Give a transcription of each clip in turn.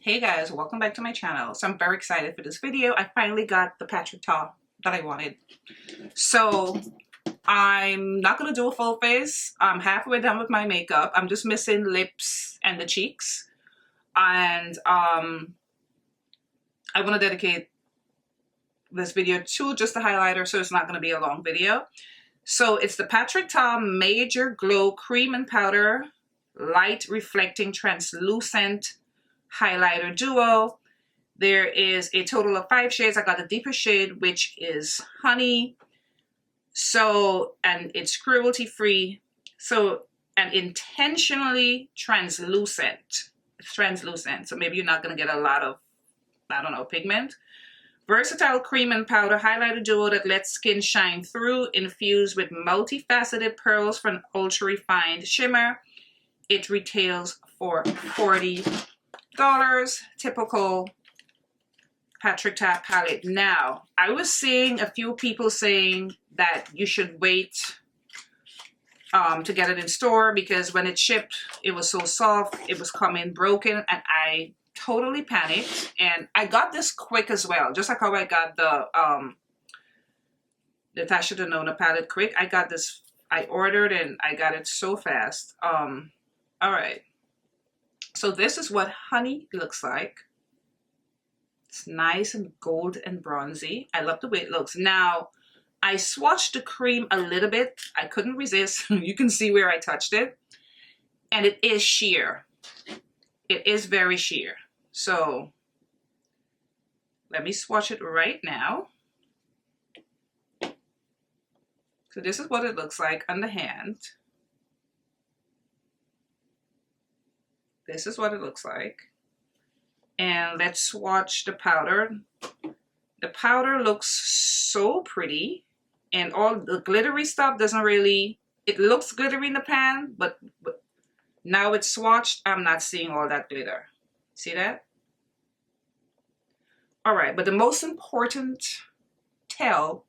Hey guys, welcome back to my channel. So I'm very excited for this video. I finally got the Patrick top that I wanted. So I'm not going to do a full face. I'm halfway done with my makeup. I'm just missing lips and the cheeks. And I want to dedicate this video to just the highlighter, so it's not going to be a long video. So it's the Patrick Ta Major Glow Cream and Powder Light Reflecting Translucent Highlighter Duo. There is a total of 5 shades. I got the deeper shade, which is Honey. So, and it's cruelty free. So, and intentionally translucent. It's translucent. So maybe you're not going to get a lot of, I don't know, pigment. Versatile cream and powder highlighter duo that lets skin shine through, infused with multifaceted pearls for an ultra refined shimmer. It retails for $40. Typical Patrick Ta palette. Now, I was seeing a few people saying that you should wait to get it in store because when it shipped, it was so soft, it was coming broken, and I totally panicked. And I got this quick as well, just like how I got the Tasha Denona palette quick. I got this, I ordered and I got it so fast. All right. So this is what Honey looks like. It's nice and gold and bronzy. I love the way it looks. Now, I swatched the cream a little bit. I couldn't resist. You can see where I touched it. And it is sheer. It is very sheer. So, let me swatch it right now. So this is what it looks like on the hand. This is what it looks like. And let's swatch the powder. The powder looks so pretty. And all the glittery stuff doesn't really, it looks glittery in the pan, but now it's swatched, I'm not seeing all that glitter. See that? All right, but the most important tell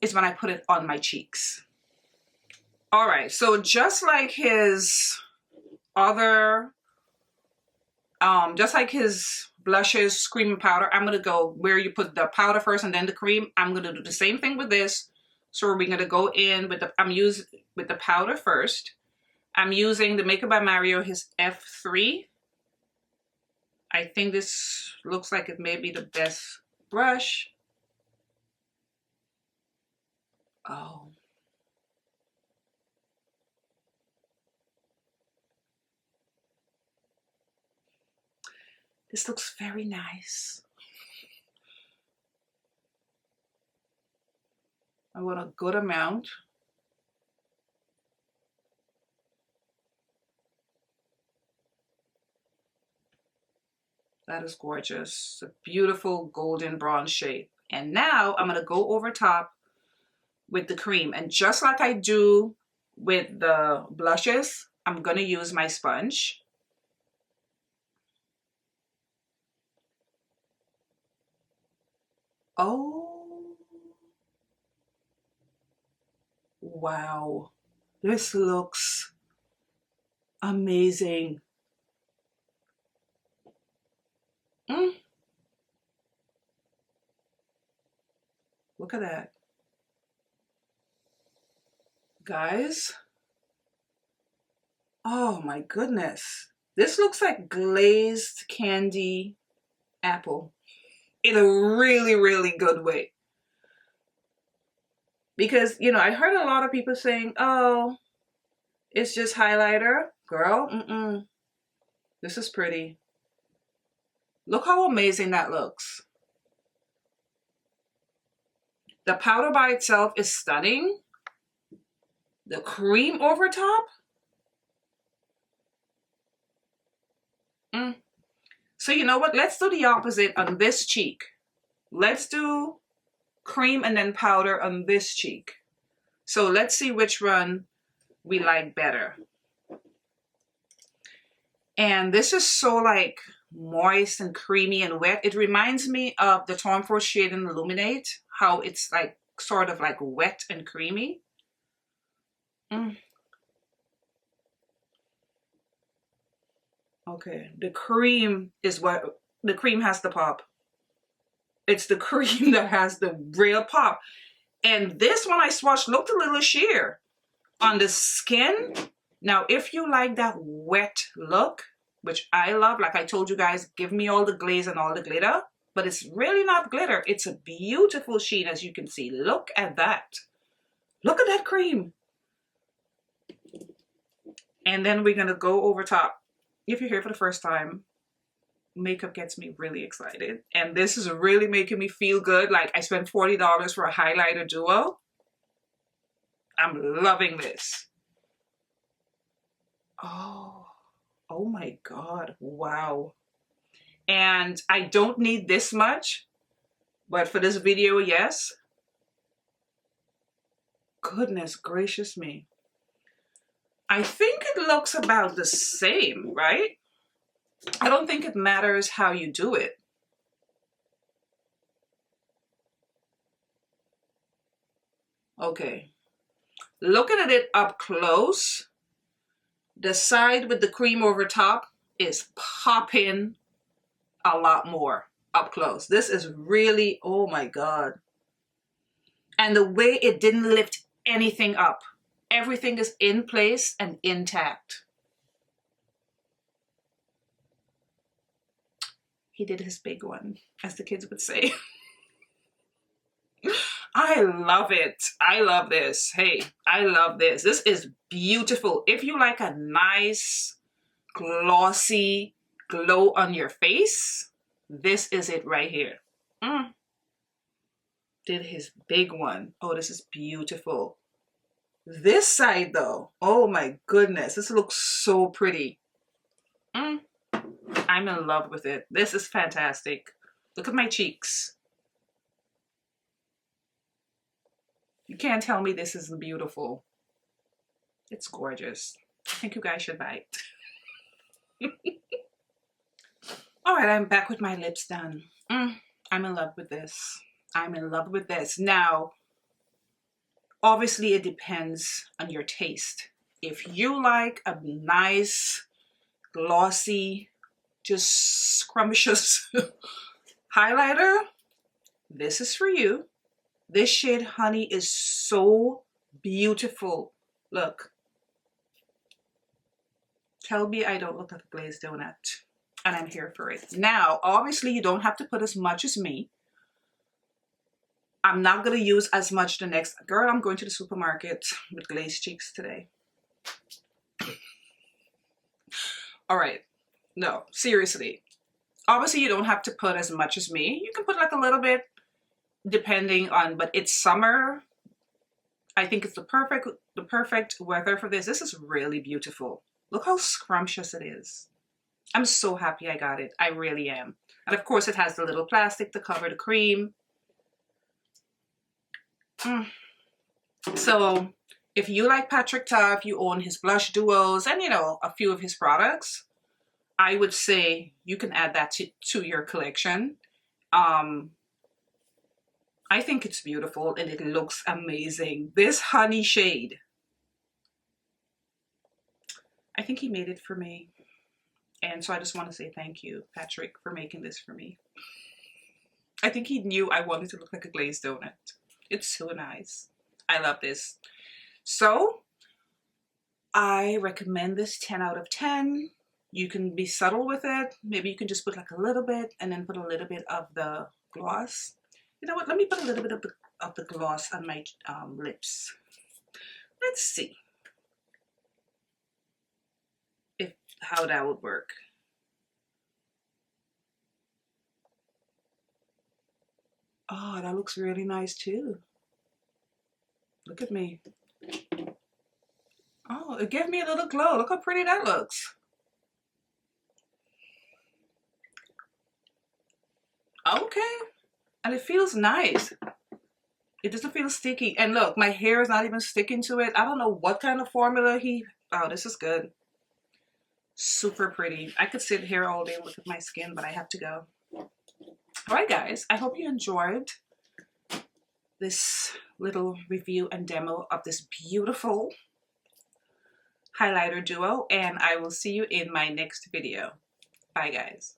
is when I put it on my cheeks. All right, so just like his other, just like his blushes, cream and powder, I'm gonna go where you put the powder first and then the cream. I'm gonna do the same thing with this. So we're gonna go in with the, with the powder first. I'm using the Makeup by Mario, his F3. I think this looks like it may be the best brush. Oh. This looks very nice. I want a good amount. That is gorgeous. It's a beautiful golden bronze shade. And now I'm going to go over top with the cream. And just like I do with the blushes, I'm going to use my sponge. Oh, wow. This looks amazing. Look at that. Guys. Oh my goodness. This looks like glazed candy apple in a really, really good way. Because, you know, I heard a lot of people saying, oh, it's just highlighter. Girl, this is pretty. Look how amazing that looks. The powder by itself is stunning. The cream over top. So you know what? Let's do the opposite on this cheek. Let's do cream and then powder on this cheek. So let's see which one we like better. And this is so like moist and creamy and wet. It reminds me of the Tom Ford shade in Illuminate, how it's like sort of like wet and creamy. Okay, the cream is what, the cream has the pop. It's the cream that has the real pop. And this one I swatched looked a little sheer on the skin. Now, if you like that wet look, which I love, like I told you guys, give me all the glaze and all the glitter, but it's really not glitter. It's a beautiful sheen, as you can see. Look at that. Look at that cream. And then we're gonna go over top. If you're here for the first time, makeup gets me really excited. And this is really making me feel good. Like I spent $40 for a highlighter duo. I'm loving this. Oh my God, wow. And I don't need this much, but for this video, yes. Goodness gracious me. I think it looks about the same, right? I don't think it matters how you do it. Okay. Looking at it up close, the side with the cream over top is popping a lot more up close. This is really, oh my God. And the way it didn't lift anything up. Everything is in place and intact. He did his big one, as the kids would say. I love it. I love this. Hey, I love this. This is beautiful. If you like a nice, glossy glow on your face, this is it right here. Did his big one. Oh, this is beautiful. This side though, oh my goodness, this looks so pretty. I'm in love with it. This is fantastic. Look at my cheeks. You can't tell me this isn't beautiful. It's gorgeous. I think you guys should buy it. All right, I'm back with my lips done. I'm in love with this. I'm in love with this. Now, obviously it depends on your taste. If you like a nice, glossy, just scrumptious highlighter, this is for you. This shade Honey is so beautiful. Look. Tell me I don't look like a glazed donut. And I'm here for it. Now, obviously you don't have to put as much as me. I'm not going to use as much the next. Girl, I'm going to the supermarket with glazed cheeks today. All right. No, seriously. Obviously, you don't have to put as much as me. You can put like a little bit depending on, but it's summer. I think it's the perfect weather for this. This is really beautiful. Look how scrumptious it is. I'm so happy I got it. I really am. And of course, it has the little plastic to cover the cream. So if you like Patrick Ta, if you own his blush duos and, you know, a few of his products, I would say you can add that to your collection. I think it's beautiful and it looks amazing. This honey shade, I think he made it for me. And so I just want to say thank you, Patrick, for making this for me. I think he knew I wanted to look like a glazed donut. It's so nice. I love this. So I recommend this 10 out of 10. You can be subtle with it. Maybe you can just put like a little bit and then put a little bit of the gloss. You know what? Let me put a little bit of the gloss on my lips. Let's see how that would work. Oh, that looks really nice too. Look at me. Oh, it gave me a little glow. Look how pretty that looks. Okay. And it feels nice. It doesn't feel sticky. And look, my hair is not even sticking to it. I don't know what kind of formula oh, this is good. Super pretty. I could sit here all day and look at my skin, but I have to go. All right, guys. I hope you enjoyed this little review and demo of this beautiful highlighter duo, and I will see you in my next video. Bye guys.